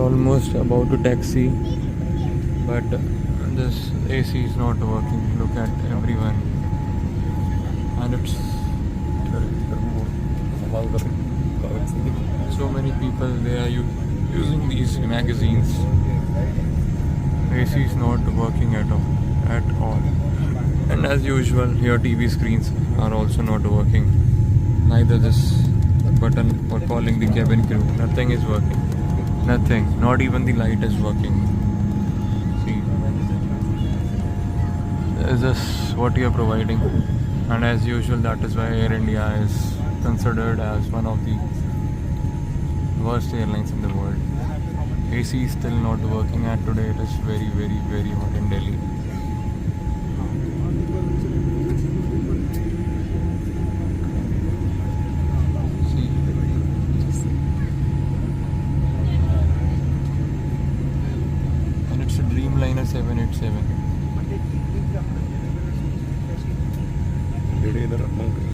almost about to taxi, but this AC is not working. Look at everyone, and it's so many people. They are using these magazines. AC is not working at all. And as usual, your TV screens are also not working. Neither this button for calling the cabin crew. Nothing is working. Nothing. Not even the light is working. See, is this what you are providing? And as usual, that is why Air India is considered as one of the worst airlines in the world. AC is still not working, and today it is very, very, very hot in Delhi. See, and it's a Dreamliner 787.